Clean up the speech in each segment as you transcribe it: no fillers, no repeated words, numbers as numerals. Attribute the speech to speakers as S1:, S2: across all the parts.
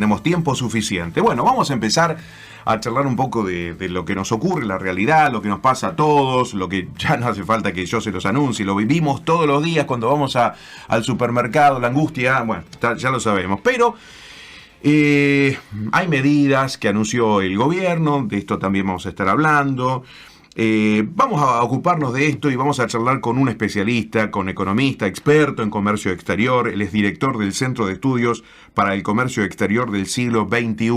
S1: tenemos tiempo suficiente. Bueno, vamos a empezar a charlar un poco de lo que nos ocurre, la realidad, lo que nos pasa a todos, lo que ya no hace falta que yo se los anuncie, lo vivimos todos los días cuando vamos al supermercado, la angustia, bueno, ya lo sabemos, pero hay medidas que anunció el gobierno, de esto también vamos a estar hablando. Vamos a ocuparnos de esto y vamos a charlar con un especialista, con economista, experto en comercio exterior. Él es director del Centro de Estudios para el Comercio Exterior del siglo XXI.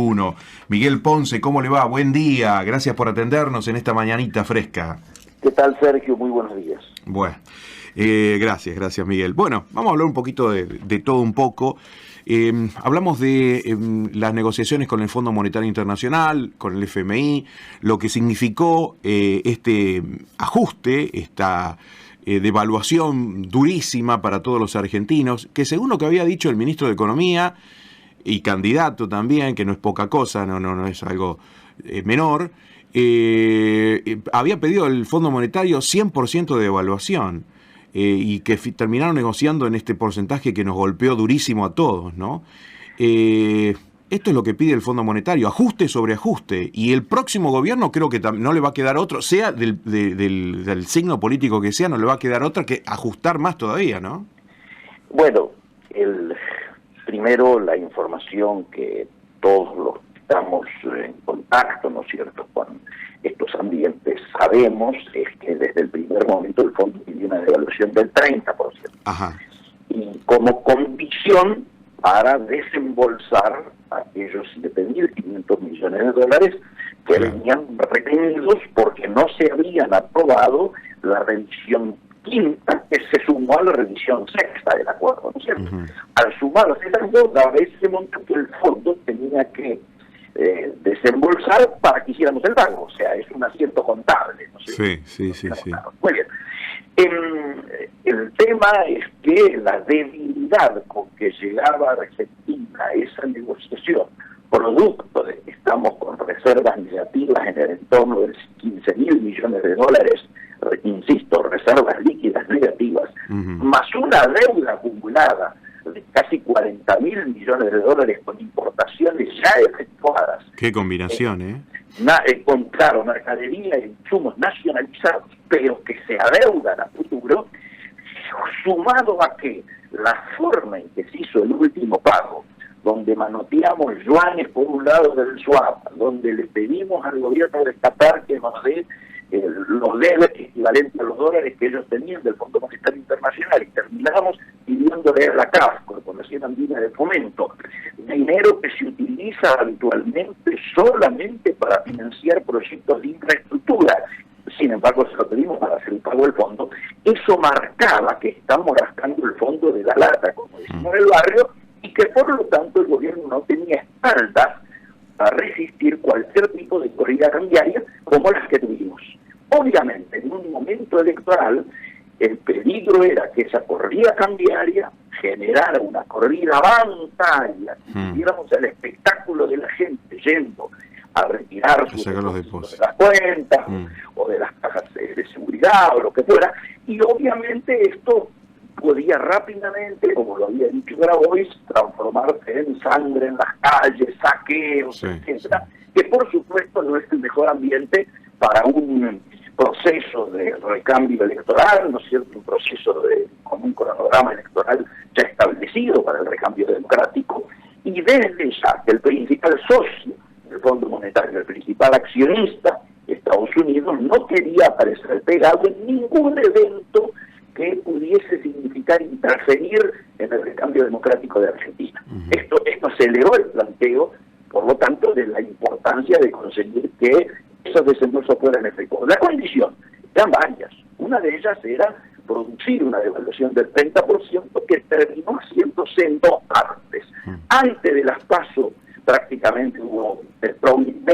S1: Miguel Ponce, ¿cómo le va? Buen día, gracias por atendernos en esta mañanita fresca.
S2: ¿Qué tal, Sergio? Muy buenos días.
S1: Bueno, gracias Miguel. Bueno, vamos a hablar un poquito de todo un poco. Hablamos de las negociaciones con el Fondo Monetario Internacional, con el FMI, lo que significó este ajuste, esta devaluación durísima para todos los argentinos, que según lo que había dicho el ministro de Economía y candidato también, que no es poca cosa, no es algo menor, había pedido el Fondo Monetario 100% de devaluación. Y que terminaron negociando en este porcentaje que nos golpeó durísimo a todos, ¿no? Esto es lo que pide el Fondo Monetario, ajuste sobre ajuste, y el próximo gobierno creo que no le va a quedar otro, sea del signo político que sea, no le va a quedar otra que ajustar más todavía, ¿no?
S2: Bueno, primero la información que todos los que estamos en contacto, ¿no es cierto?, con estos ambientes, sabemos es que desde el primer momento el fondo pidió una devaluación del 30%.
S1: Ajá.
S2: Y como condición para desembolsar aquellos 7.500 millones de dólares que venían retenidos porque no se habían aprobado la revisión quinta que se sumó a la revisión sexta del acuerdo, ¿no es cierto? Al sumarse esas dos, daba ese monto que el fondo tenía que desembolsar para que hiciéramos el pago, o sea, es un asiento contable, ¿no sé?
S1: Sí.
S2: Muy bien. El tema es que la debilidad con que llegaba Argentina a esa negociación, producto de que estamos con reservas negativas en el entorno de 15.000 millones de dólares, insisto, reservas líquidas negativas, más una deuda acumulada de casi 40.000 millones de dólares con importaciones ya efectuadas.
S1: Qué combinación,
S2: Con, claro, mercadería y insumos nacionalizados, pero que se adeudan a futuro, sumado a que la forma en que se hizo el último pago, donde manoteamos yuanes por un lado del swap, donde le pedimos al gobierno de Qatar que nos dé los debes equivalentes a los dólares que ellos tenían del Fondo Monetario Internacional, y terminamos pidiéndole a la CAF, Corporación Andina de Fomento, dinero que se utiliza habitualmente solamente para financiar proyectos de infraestructura. Sin embargo, se lo pedimos para hacer el pago del fondo. Eso marcaba que estamos rascando el fondo de la lata, como decimos en el barrio, y que por lo tanto el gobierno no tenía espaldas a resistir cualquier tipo de corrida cambiaria como las que tuvimos. Obviamente, en un momento electoral, el peligro era que esa corrida cambiaria generara una corrida bancaria, y tuviéramos el espectáculo de la gente yendo a retirar sus depósitos de las cuentas o de las cajas de seguridad o lo que fuera, y obviamente esto podía rápidamente, como lo había dicho Grabois, transformarse en sangre en las calles, saqueos, etcétera, que por supuesto no es el mejor ambiente para un proceso de recambio electoral, ¿no es cierto?, un proceso con un cronograma electoral ya establecido para el recambio democrático, y desde ya que el principal socio del Fondo Monetario, el principal accionista, Estados Unidos, no quería aparecer pegado en ningún evento que pudiese significar interferir en el recambio democrático de Argentina. Esto aceleró el planteo, por lo tanto, de la importancia de conseguir que esos desembolsos fueran efectivos. La condición eran varias. Una de ellas era producir una devaluación del 30% que terminó haciéndose en dos partes. Antes de las PASO prácticamente hubo el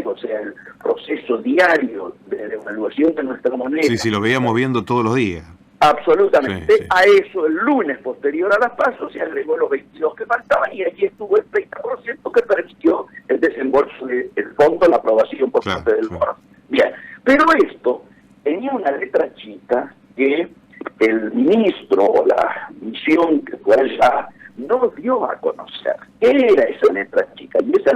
S2: o sea, el proceso diario de devaluación de nuestra moneda.
S1: Sí, lo veíamos viendo todos los días.
S2: Absolutamente. Sí. A eso, el lunes posterior a las PASO, se agregó los 22 que faltaban, y allí estuvo el 30% que permitió el desembolso del fondo, la aprobación por parte del board. Bien, pero esto tenía una letra chica que el ministro o la misión que fue allá no dio a conocer. ¿Qué era esa letra chica? Y esa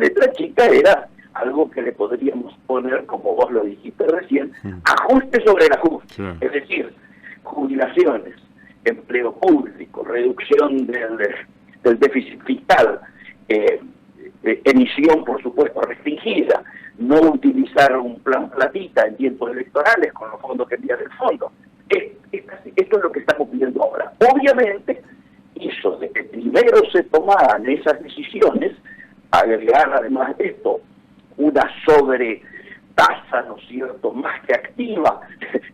S2: económica era algo que le podríamos poner, como vos lo dijiste recién, ajuste sobre el ajuste.
S1: Claro.
S2: Es decir, jubilaciones, empleo público, reducción del déficit fiscal, emisión, por supuesto, restringida, no utilizar un plan platita en tiempos electorales con los fondos que envía del fondo. Esto es lo que estamos viendo ahora. Obviamente, hizo de que primero se tomaran esas decisiones, agregar además de esto una sobretasa, ¿no es cierto?, más que activa,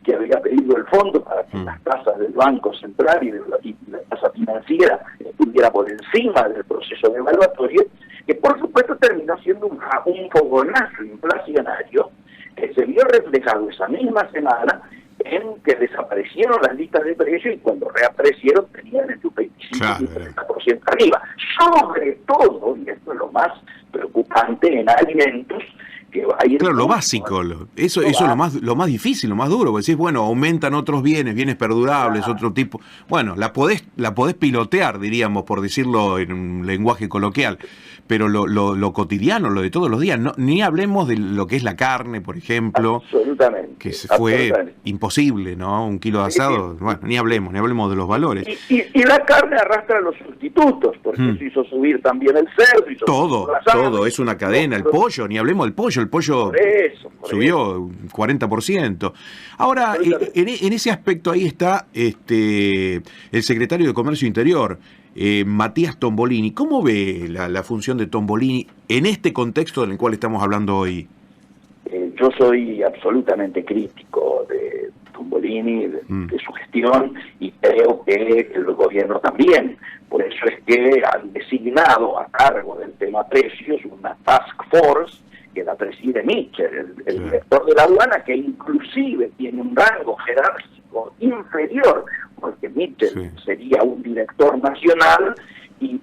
S2: que había pedido el fondo para que las tasas del Banco Central y la tasa financiera estuviera por encima del proceso de evaluatorio, que por supuesto terminó siendo un fogonazo inflacionario que se vio reflejado esa misma semana en que desaparecieron las listas de precios y cuando reaparecieron tenían en su 25-30% arriba. Sobre todo, y esto es lo más preocupante, en alimentos, que va a ir...
S1: Claro, lo básico, eso es lo más difícil, lo más duro, porque decís, bueno, aumentan otros bienes perdurables, otro tipo... Bueno, la podés pilotear, diríamos, por decirlo en un lenguaje coloquial, pero lo cotidiano, lo de todos los días, ni hablemos de lo que es la carne, por ejemplo,
S2: absolutamente,
S1: que fue imposible, ¿no? Un kilo de asado, bueno, ni hablemos de los valores.
S2: Y la carne arrastra los sustitutos, porque se hizo subir también el cerdo, hizo
S1: todo, es una cadena, el pollo, ni hablemos del pollo, el pollo subió 40%. Ahora, en ese aspecto ahí está el secretario de Comercio Interior, Matías Tombolini. ¿Cómo ve la función de Tombolini en este contexto en el cual estamos hablando hoy?
S2: Yo soy absolutamente crítico de Tombolini, de su gestión, y creo que el gobierno también. Por eso es que han designado a cargo del tema precios una task force que la preside Mitchell, el director de la aduana, que inclusive tiene un rango jerárquico inferior, porque Mitchell sería un director nacional y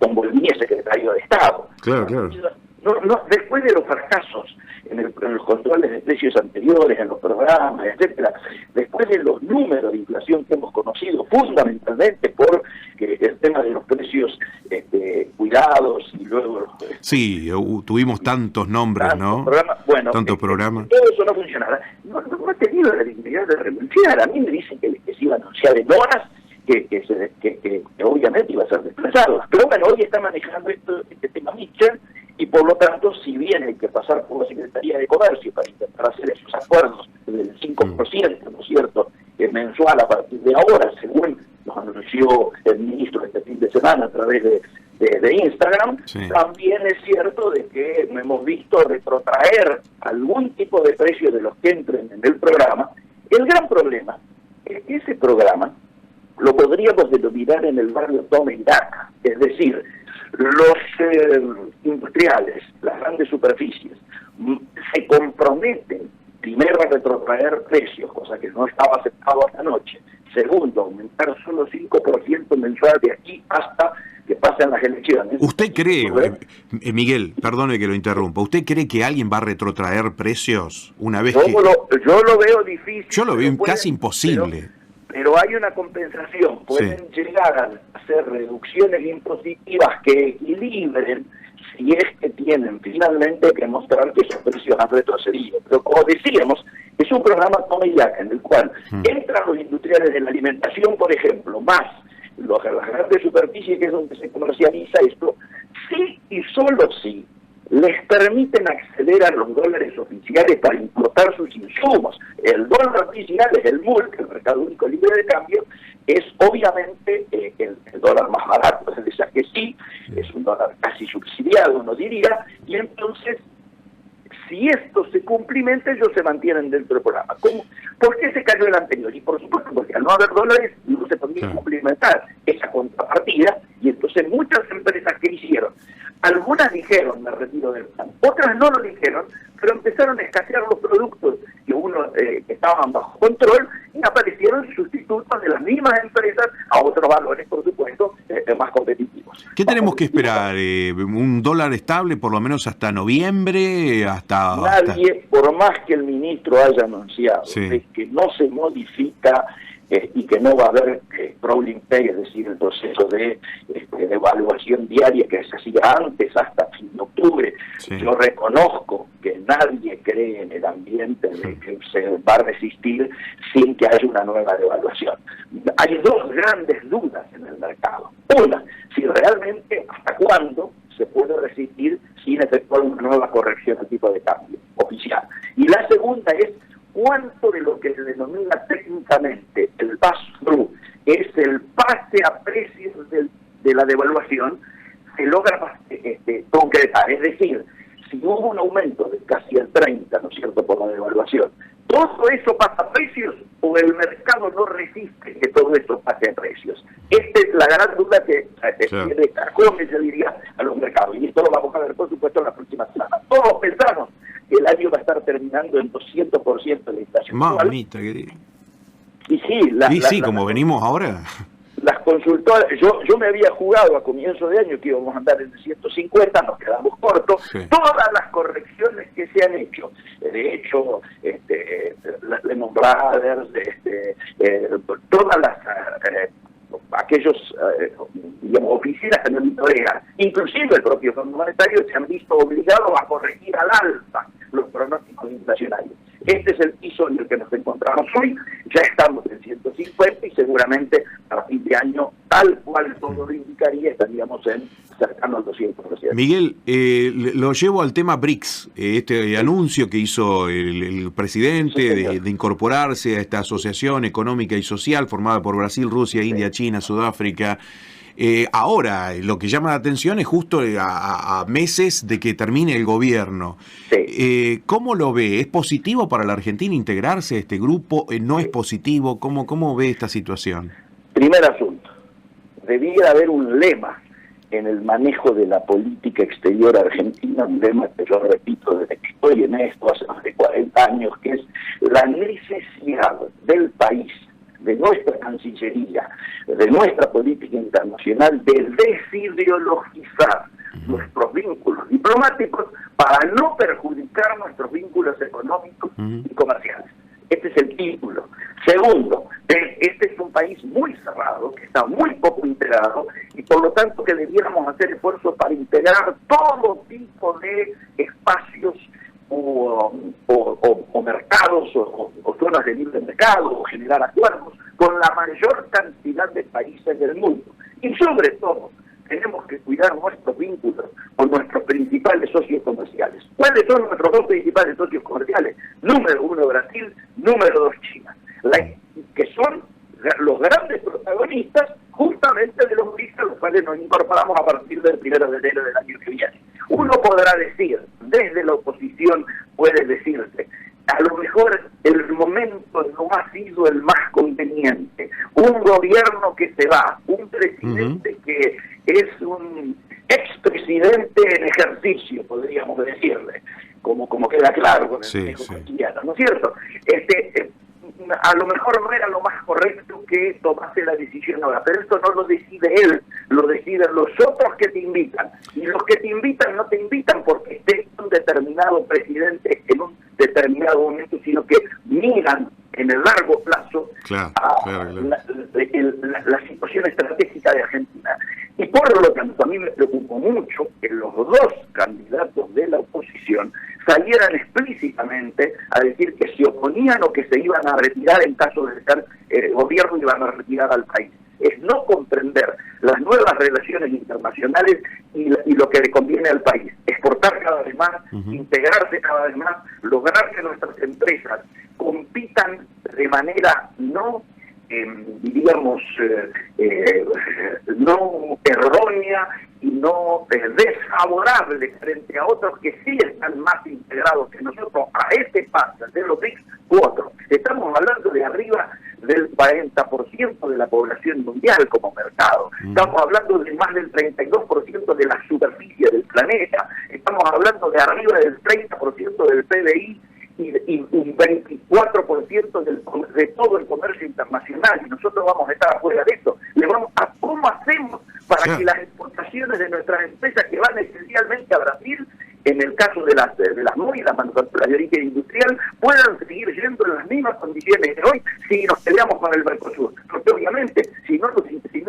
S2: Tombolini es secretario de Estado.
S1: Claro.
S2: Después de los fracasos en los controles de precios anteriores, en los programas, etcétera, después de los números de inflación que hemos conocido, fundamentalmente por el tema de los precios cuidados y luego...
S1: Sí, tuvimos tantos nombres, ¿no? Tantos programas.
S2: Todo eso no funcionará. No ha tenido la dignidad de renunciar. A mí me dicen que se iba a anunciar en horas que obviamente iba a ser desplazado. Pero bueno, hoy está manejando este tema Mitchell, y por lo tanto, si bien hay que pasar por la Secretaría de Comercio para intentar hacer esos acuerdos del 5%, ¿no es cierto?, mensual a partir de ahora, según nos anunció el ministro este fin de semana a través de Instagram, también es cierto de que no hemos visto retrotraer algún tipo de precio de los que entren en el programa. El gran problema es que ese programa lo podríamos denominar en el barrio Toma y Daca, es decir, los industriales, las grandes superficies, se comprometen, primero, a retrotraer precios, cosa que no estaba aceptado hasta anoche. Segundo, aumentar solo 5% mensual de aquí hasta que pasen las elecciones.
S1: ¿Usted cree, Miguel, perdone que lo interrumpa, ¿usted cree que alguien va a retrotraer precios una vez que...?
S2: Yo lo veo difícil.
S1: Yo lo veo casi imposible.
S2: Pero hay una compensación. Pueden llegar a hacer reducciones impositivas que equilibren, si es que tienen finalmente que mostrar que esos precios han retrocedido. Pero como decíamos, es un programa toma y daca, en el cual entran los industriales de la alimentación, por ejemplo, más las grandes superficies, que es donde se comercializa esto, sí y solo sí les permiten acceder a los dólares oficiales para importar sus insumos. El dólar oficial es el MULC, el Mercado Único Libre de Cambio, es obviamente el dólar más barato, es decir, que sí, es un dólar casi subsidiado, uno diría, y entonces, si esto se cumplimenta, ellos se mantienen dentro del programa. ¿Cómo? ¿Por qué se cayó el anterior? Y por supuesto, porque al no haber dólares, no se podía cumplimentar esa contrapartida, y entonces muchas empresas que hicieron, algunas dijeron, me retiro del plan, otras no lo dijeron, pero empezaron a escasear los productos que estaban bajo control, y aparecieron sustitutos de las mismas empresas a otros valores, por supuesto, más competitivos.
S1: ¿Qué tenemos que esperar? ¿Un dólar estable por lo menos hasta noviembre?
S2: Nadie, por más que el ministro haya anunciado que no se modifica y que no va a haber rolling pay, es decir, el proceso de evaluación diaria que se hacía antes hasta fin de octubre,
S1: Sí.
S2: Yo reconozco que nadie cree en el ambiente de que se va a resistir sin que haya una nueva devaluación. Hay dos grandes dudas en el mercado. Una, si realmente hasta cuándo se puede resistir sin efectuar una nueva corrección al tipo de cambio oficial. Y la segunda es cuánto de lo que se denomina técnicamente el pass-through, es el pase a precios de la devaluación, se logra concretar. Es decir, si hubo un aumento de casi el 30%, ¿no es cierto?, por la devaluación, ¿todo eso pasa a precios o el mercado no resiste que todo eso pase a precios? Esta es la gran duda que tiene Cajón, yo diría, a los mercados. Y esto lo vamos a ver, por supuesto, en la próxima semana. Todos pensamos que el año va a estar terminando en 200% de la inflación.
S1: Mamita, querida.
S2: Y sí,
S1: como venimos ahora.
S2: Las consultoras, yo me había jugado a comienzo de año que íbamos a andar en 150, nos quedamos cortos. Sí. Todas las correcciones que se han hecho, de hecho, Lehman Brothers, todas las aquellos digamos, oficinas que monitorean, inclusive el propio Fondo Monetario, se han visto obligados a corregir al alza los pronósticos inflacionarios. Este es el piso en el que nos encontramos hoy, ya estamos en 150 y seguramente a fin de año, tal cual todo lo indicaría, estaríamos cercano al 200%.
S1: Miguel, lo llevo al tema BRICS, anuncio que hizo el presidente de incorporarse a esta asociación económica y social formada por Brasil, Rusia, India, China, Sudáfrica. Ahora, lo que llama la atención es justo a meses de que termine el gobierno. Sí. ¿Cómo lo ve? ¿Es positivo para la Argentina integrarse a este grupo? ¿No es positivo? ¿Cómo ve esta situación?
S2: Primer asunto. Debiera haber un lema en el manejo de la política exterior argentina, un lema que yo repito desde que estoy en esto hace más de 40 años, que es la necesidad del país, de nuestra Cancillería, de nuestra política internacional, de desideologizar nuestros vínculos diplomáticos para no perjudicar nuestros vínculos económicos y comerciales. Este es el título. Segundo, este es un país muy cerrado, que está muy poco integrado, y por lo tanto que debiéramos hacer esfuerzos para integrar todo tipo de espacios o mercados o zonas de libre mercado, o generar acuerdos con la mayor cantidad de países del mundo. Y sobre todo, tenemos que cuidar nuestros vínculos con nuestros principales socios comerciales. ¿Cuáles son nuestros dos principales socios comerciales? Número 1, Brasil; número 2, China. Que son los grandes protagonistas justamente de los BRICS, a los cuales nos incorporamos a partir del 1 de enero del año que viene. Uno podrá decir, desde la oposición puede decirse, a lo mejor el momento no ha sido el más conveniente. Un gobierno que se va, un presidente que es un expresidente en ejercicio, podríamos decirle, como queda claro con el manejo cotidiano, ¿no es cierto? A lo mejor no era lo más correcto que tomase la decisión ahora, pero esto no lo decide él, lo deciden los otros que te invitan. Y los que te invitan no te invitan porque esté un determinado presidente en un determinado momento, sino que miran en el largo plazo la situación estratégica de Argentina. Y por lo tanto, a mí me preocupó mucho que los dos candidatos de la oposición salieran explícitamente a decir que se oponían o que se iban a retirar en caso de ser gobierno y iban a retirar al país. Es no comprender las nuevas relaciones internacionales y lo que le conviene al país. Exportar cada vez más, integrarse cada vez más, lograr que nuestras empresas compitan de manera no no errónea y no desfavorable frente a otros que sí están más integrados que nosotros a este paso de los BRICS u otros. Estamos hablando de arriba del 40% de la población mundial como mercado. Estamos hablando de más del 32% de la superficie del planeta. Estamos hablando de arriba del 30% del PBI y un 24% de todo el comercio internacional, y nosotros vamos a estar afuera de esto. ¿Cómo hacemos para que las exportaciones de nuestras empresas que van esencialmente a Brasil, en el caso de las MOI, las manufacturas de origen industrial, puedan seguir yendo en las mismas condiciones de hoy si nos peleamos con el Mercosur? Porque obviamente, si no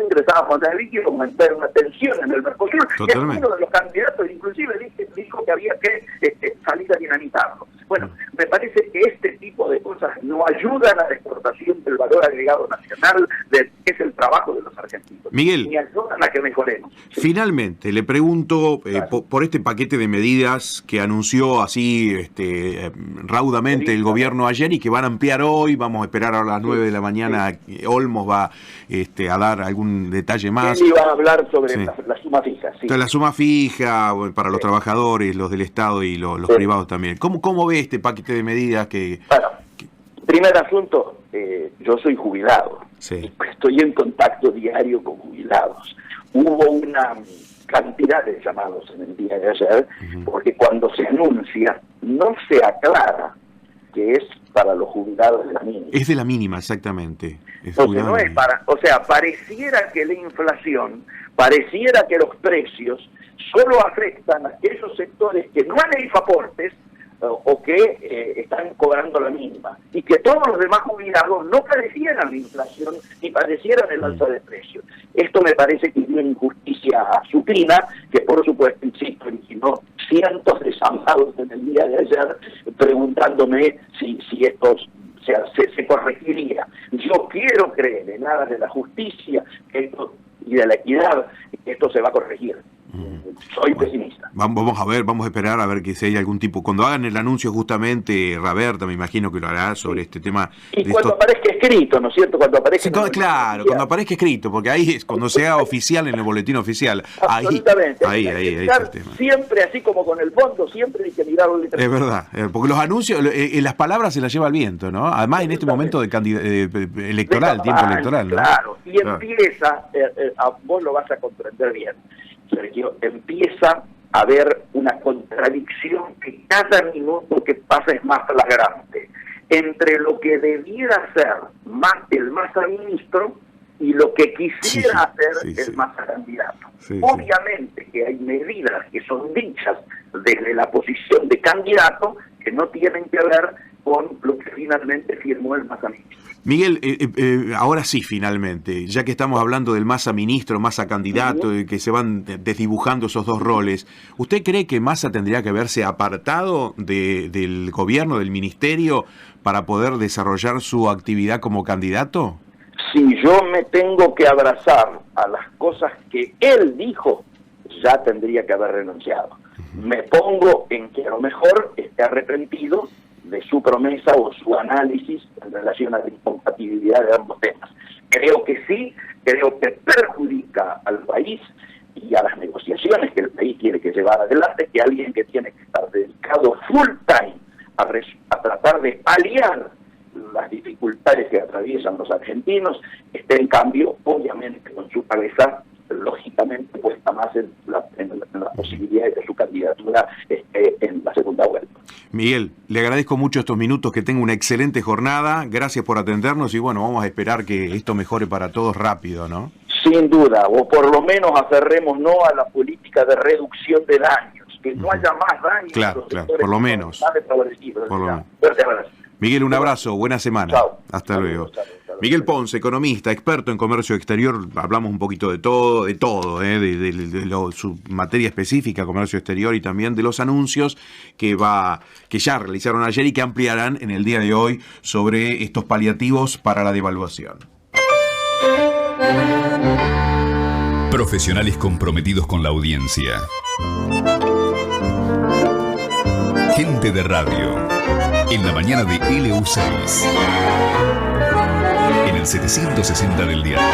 S2: ingresábamos a la BRICS, vamos a entrar en una tensión en el Mercosur. Y uno de los candidatos inclusive dijo que había que salir a dinamitarlo. Bueno, me parece que este tipo de cosas no ayudan a la exportación del valor agregado nacional, que es el trabajo de los argentinos.
S1: Miguel,
S2: ni ayudan a que mejoremos. ¿Sí?
S1: Finalmente, le pregunto por este paquete de medidas que anunció así raudamente el gobierno ayer y que van a ampliar hoy. Vamos a esperar a las 9 de la mañana. Olmos va a dar algún detalle más.
S2: Él iba a hablar sobre la suma fija. Sí.
S1: La suma fija para los trabajadores, los del Estado y los privados también. ¿Cómo ve este paquete de medidas que...
S2: Bueno, primer asunto, yo soy jubilado.
S1: Sí.
S2: Estoy en contacto diario con jubilados. Hubo una cantidad de llamados en el día de ayer, porque cuando se anuncia, no se aclara que es para los jubilados de la mínima.
S1: Es de la mínima, exactamente.
S2: Entonces no es para... O sea, pareciera que la inflación, pareciera que los precios solo afectan a aquellos sectores que no han hecho aportes o que están cobrando la mínima, y que todos los demás jubilados no padecieran la inflación ni padecieran el alza de precios. Esto me parece que es una injusticia supina, que por supuesto, insisto, originó cientos de llamados en el día de ayer preguntándome si esto se corregiría. Yo quiero creer en aras de la justicia y de la equidad que esto se va a corregir. Soy pesimista.
S1: Vamos a esperar a ver que si hay algún tipo, cuando hagan el anuncio justamente, Raberta me imagino que lo hará sobre este tema.
S2: Y cuando aparezca escrito, ¿no es cierto? Cuando aparezca
S1: cuando aparezca escrito, porque ahí es cuando sea oficial en el boletín oficial.
S2: Absolutamente.
S1: Ahí está el tema.
S2: Siempre así como con el fondo, siempre hay que mirarlo literalmente.
S1: Es verdad, porque los anuncios, las palabras se las lleva el viento, ¿no? Además en este momento electoral, tiempo electoral, ¿no?
S2: Claro, y empieza, vos lo vas a comprender bien, Sergio, empieza a haber una contradicción que cada minuto que pasa es más flagrante entre lo que debiera ser el Massa ministro y lo que quisiera hacer el Massa candidato. Obviamente que hay medidas que son dichas desde la posición de candidato que no tienen que ver con lo que finalmente firmó el Massa ministro.
S1: Miguel, ahora sí, finalmente, ya que estamos hablando del Massa ministro, Massa candidato, y que se van desdibujando esos dos roles, ¿usted cree que Massa tendría que haberse apartado del gobierno, del ministerio, para poder desarrollar su actividad como candidato?
S2: Si yo me tengo que abrazar a las cosas que él dijo, ya tendría que haber renunciado. Me pongo en que a lo mejor esté arrepentido de su promesa o su análisis en relación a la incompatibilidad de ambos temas. Creo que sí, creo que perjudica al país y a las negociaciones que el país tiene que llevar adelante, que alguien que tiene que estar dedicado full time a tratar de paliar las dificultades que atraviesan los argentinos, esté en cambio, obviamente, con su cabeza lógicamente puesta más en la posibilidad de que su candidatura esté en la segunda vuelta.
S1: Miguel, le agradezco mucho estos minutos, que tenga una excelente jornada, gracias por atendernos y bueno, vamos a esperar que esto mejore para todos rápido, ¿no?
S2: Sin duda, o por lo menos aferremos a la política de reducción de daños, que no haya más daños.
S1: Claro, por lo menos. Miguel, un abrazo, buena semana.
S2: Chao.
S1: Hasta luego. Miguel Ponce, economista, experto en comercio exterior, hablamos un poquito de todo, su materia específica, comercio exterior, y también de los anuncios que ya realizaron ayer y que ampliarán en el día de hoy sobre estos paliativos para la devaluación.
S3: Profesionales comprometidos con la audiencia. Gente de radio. En la mañana de LU6. En el 760 del diario.